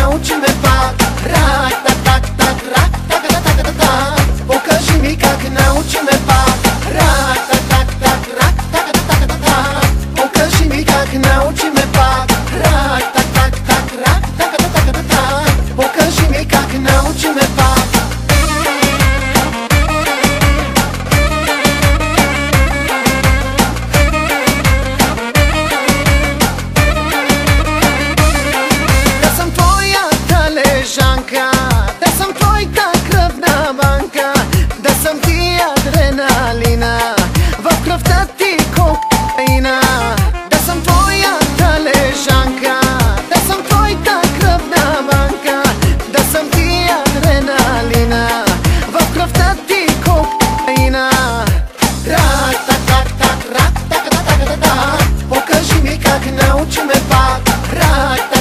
научи ме пак. Рак, так, так, так, рак, так, так, так, так, так. Покажи ми как научи ме пак. Рак, так, так, так, рак, так, так, так, так, так. Покажи ми как научи ме пак. Рак, так, так, так, рак, так, так, так, так, так. Покажи ми как научи ме пак. Да съм твоята кръвна банка, да съм ти адреналина, в кръвта ти кокаина. Да съм твоята лежанка, да съм твоята кръвна банка, да съм ти адреналина, в кръвта ти кокаина. Рак, так, так, так, рак, так, так, так, так, так. Покажи ми как научи ме пак. Рак,